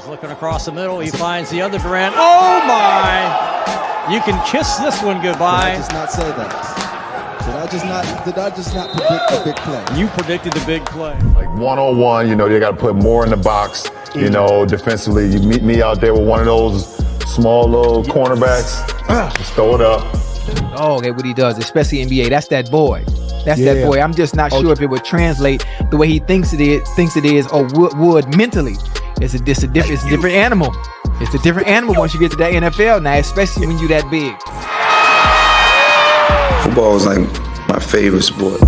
He's looking across the middle. He finds the other Durant. Oh, my. You can kiss this one goodbye. Did I just not say that? Did I just not predict the big play? You predicted the big play. Like one-on-one, you know, they got to put more in the box, you know, defensively. You meet me out there with one of those small little cornerbacks, just throw it up. Oh, okay, what he does, especially NBA, that's that boy. That's that boy. I'm just not sure if it would translate the way he thinks it is, or would mentally. It's a different animal. It's a different animal once you get to that NFL now, especially when you that big. Football is like my favorite sport.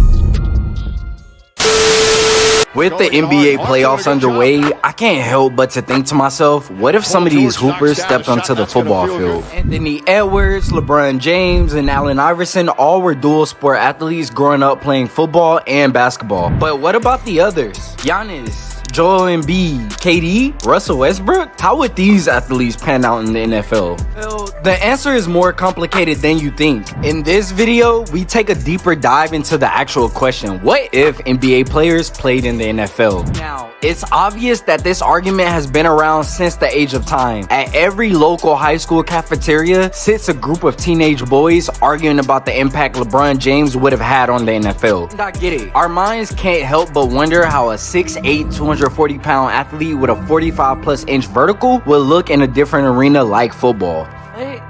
With the NBA playoffs underway, I can't help but to think to myself, what if some of these hoopers stepped onto the football field? Anthony Edwards, LeBron James, and Allen Iverson all were dual sport athletes growing up playing football and basketball. But what about the others? Giannis, Joel Embiid, KD, Russell Westbrook? How would these athletes pan out in the NFL? Well, the answer is more complicated than you think. In this video, we take a deeper dive into the actual question, what if NBA players played in the NFL? Now, it's obvious that this argument has been around since the age of time. At every local high school cafeteria sits a group of teenage boys arguing about the impact LeBron James would have had on the NFL. And I get it. Our minds can't help but wonder how a 6'8", 240-pound athlete with a 45+ inch vertical will look in a different arena like football.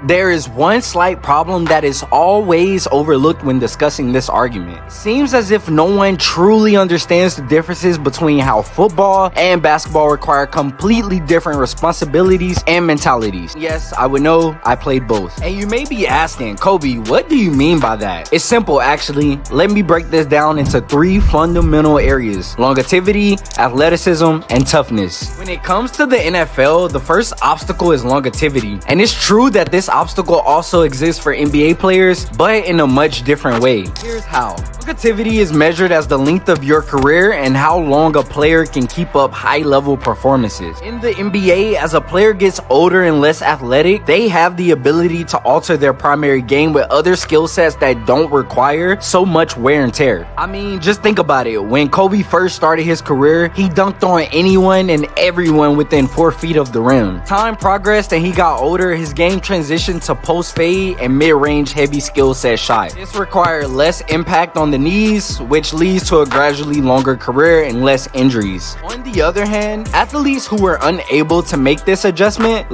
There is one slight problem that is always overlooked when discussing this argument. Seems as if no one truly understands the differences between how football and basketball require completely different responsibilities and mentalities. Yes, I would know, I played both. And you may be asking, Kolby, what do you mean by that? It's simple actually. Let me break this down into 3 fundamental areas: longevity, athleticism, and toughness. When it comes to the NFL, the first obstacle is longevity. And it's true that this obstacle also exists for NBA players, but in a much different way. Here's how. Longevity is measured as the length of your career and how long a player can keep up high-level performances. In the NBA, as a player gets older and less athletic, they have the ability to alter their primary game with other skill sets that don't require so much wear and tear. I mean, just think about it. When Kobe first started his career, he dunked on anyone and everyone within 4 feet of the rim. Time progressed and he got older, his game transitioned to post fade and mid-range heavy skill set shot. This required less impact on the knees, which leads to a gradually longer career and less injuries. On the other hand, athletes who were unable to make this adjustment,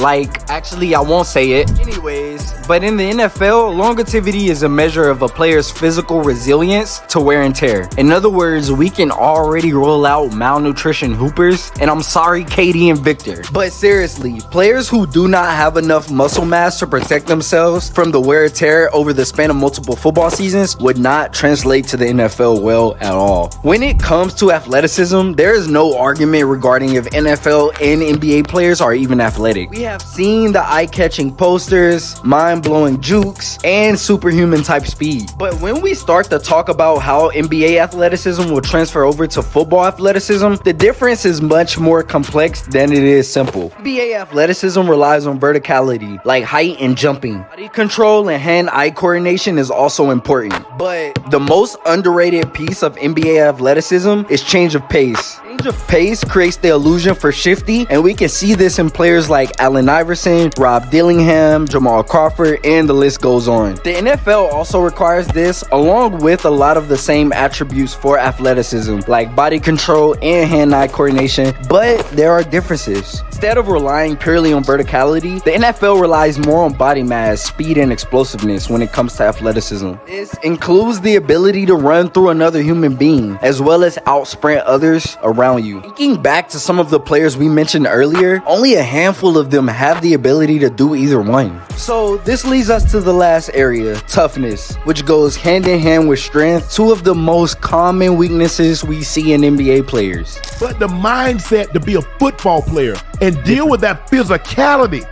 actually I won't say it anyways, but in the NFL, longevity is a measure of a player's physical resilience to wear and tear. In other words, we can already roll out malnutrition hoopers, and I'm sorry KD and Victor, but seriously, players who do not have enough muscle mass to protect themselves from the wear and tear over the span of multiple football seasons would not translate to the NFL well at all. When it comes to athleticism, there is no argument regarding if NFL and NBA players are even athletic. We have seen the eye-catching posters, mind-blowing jukes, and superhuman type speed. But when we start to talk about how NBA athleticism will transfer over to football athleticism, the difference is much more complex than it is simple. NBA athleticism relies on verticality, like height and jumping. Body control and hand-eye coordination is also important. But the most underrated piece of NBA athleticism is change of pace. Change of pace creates the illusion for shifty, and we can see this in players like Allen Iverson, Rob Dillingham, Jamal Crawford, and the list goes on. The NFL also requires this, along with a lot of the same attributes for athleticism, like body control and hand-eye coordination, but there are differences. Instead of relying purely on verticality, the NFL relies more on body mass, speed, and explosiveness when it comes to athleticism. This includes the ability to run through another human being, as well as outsprint others around you. Thinking back to some of the players we mentioned earlier, only a handful of them have the ability to do either one. So this leads us to the last area, toughness, which goes hand in hand with strength, 2 of the most common weaknesses we see in NBA players. But the mindset to be a football player and deal with that physicality.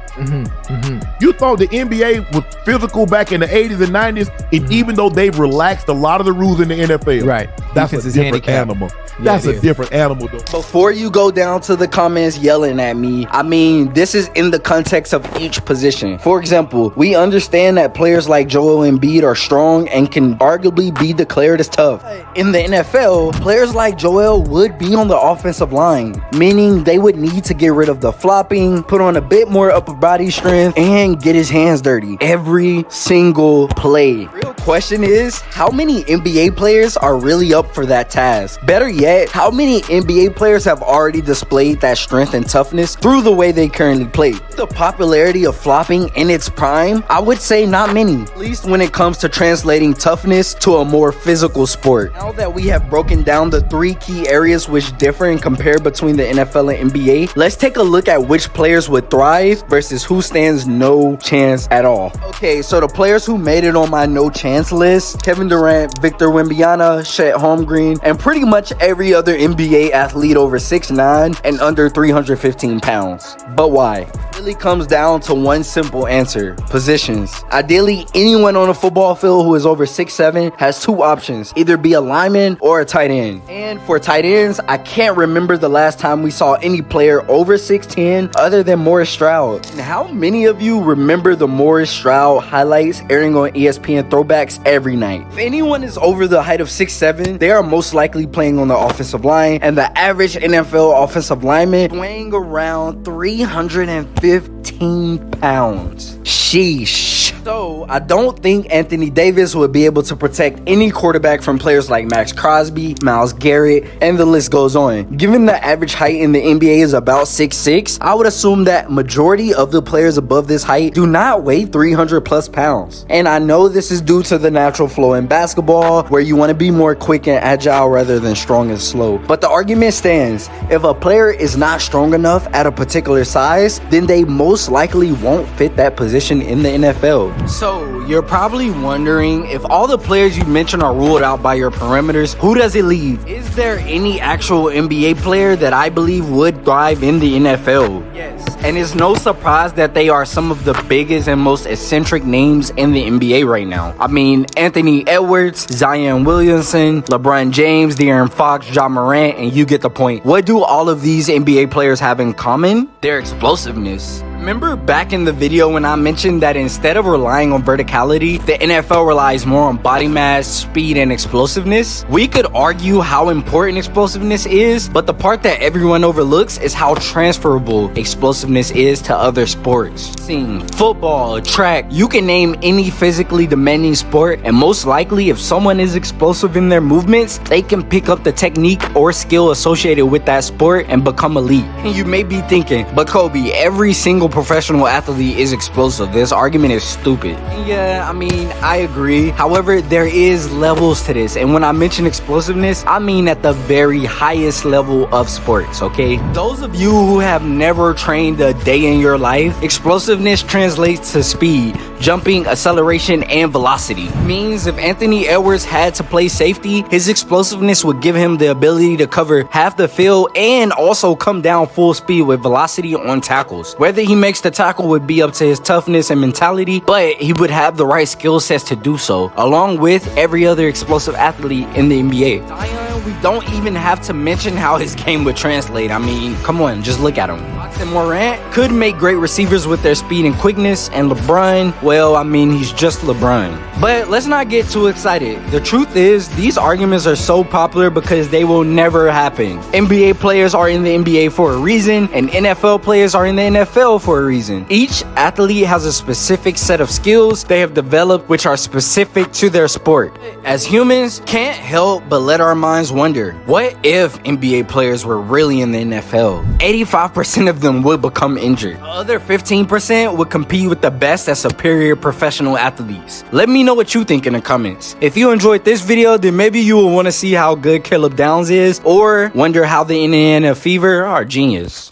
You thought the NBA was physical back in the 80s and 90s, and even though they've relaxed a lot of the rules in the NFL. Right. That's Defense a is different handicapped. animal. Yeah, That's it a is. different animal, though. Before you go down to the comments yelling at me, I mean, this is in the context of each position. For example, we understand that players like Joel Embiid are strong and can arguably be declared as tough. In the NFL, players like Joel would be on the offensive line, meaning they would need to get rid of the flopping, put on a bit more upper body strength, and get his hands dirty every single play. Real question is, how many NBA players are really up for that task? Better yet, how many NBA players have already displayed that strength and toughness through the way they currently play? The popularity of flopping in its prime, I would say not many, at least when it comes to translating toughness to a more physical sport. Now that we have broken down the 3 key areas which differ and compare between the NFL and NBA, let's take a look at which players would thrive versus who stands no chance at all. Okay, so the players who made it on my no chance list: Kevin Durant, Victor Wembanyama, Chet Holmgren, and pretty much every other NBA athlete over 6'9" and under 315 pounds. But why? It really comes down to one simple answer: positions. Ideally, anyone on a football field who is over 6'7" has 2 options: either be a lineman or a tight end. And for tight ends, I can't remember the last time we saw any player over 6'10" other than Morris Stroud. And how many of you remember the Morris Stroud highlights airing on ESPN Throwbacks every night? If anyone is over the height of 6'7", they are most likely playing on the offensive line, and the average NFL offensive lineman weighing around 315 pounds. Sheesh. So, I don't think Anthony Davis would be able to protect any quarterback from players like Max Crosby, Myles Garrett, and the list goes on. Given the average height in the NBA is about 6'6", I would assume that majority of the players above this height do not weigh 300 plus pounds. And I know this is due to the natural flow in basketball, where you want to be more quick and agile rather than strong and slow. But the argument stands: if a player is not strong enough at a particular size, then they most likely won't fit that position in the NFL. So, you're probably wondering, if all the players you mentioned are ruled out by your perimeters, who does it leave? Is there any actual NBA player that I believe would thrive in the NFL? Yes. And it's no surprise that they are some of the biggest and most eccentric names in the NBA right now. I mean, Anthony Edwards, Zion Williamson, LeBron James, De'Aaron Fox, Ja Morant, and you get the point. What do all of these NBA players have in common? Their explosiveness. Remember back in the video when I mentioned that instead of relying on verticality, the NFL relies more on body mass, speed, and explosiveness? We could argue how important explosiveness is, but the part that everyone overlooks is how transferable explosiveness is to other sports. Seeing football, track, you can name any physically demanding sport, and most likely if someone is explosive in their movements, they can pick up the technique or skill associated with that sport and become elite. And you may be thinking, but Kolby, every single professional athlete is explosive. This argument is stupid. Yeah, I mean, I agree. However, there is levels to this, and when I mention explosiveness, I mean at the very highest level of sports, okay? Those of you who have never trained a day in your life, explosiveness translates to speed, jumping, acceleration, and velocity. It means if Anthony Edwards had to play safety, his explosiveness would give him the ability to cover half the field and also come down full speed with velocity on tackles. Whether he makes the tackle would be up to his toughness and mentality, but he would have the right skill sets to do so, along with every other explosive athlete in the NBA. Zion, we don't even have to mention how his game would translate. I mean, come on, just look at him. And Morant could make great receivers with their speed and quickness, and LeBron, well, I mean, he's just LeBron. But let's not get too excited. The truth is, these arguments are so popular because they will never happen. NBA players are in the NBA for a reason, and NFL players are in the NFL for a reason. Each athlete has a specific set of skills they have developed which are specific to their sport. As humans, can't help but let our minds wonder, what if NBA players were really in the NFL? 85% of them would become injured. The other 15% would compete with the best at superior professional athletes. Let me know what you think in the comments. If you enjoyed this video, then maybe you will want to see how good Caleb Downs is, or wonder how the Indiana Fever are genius.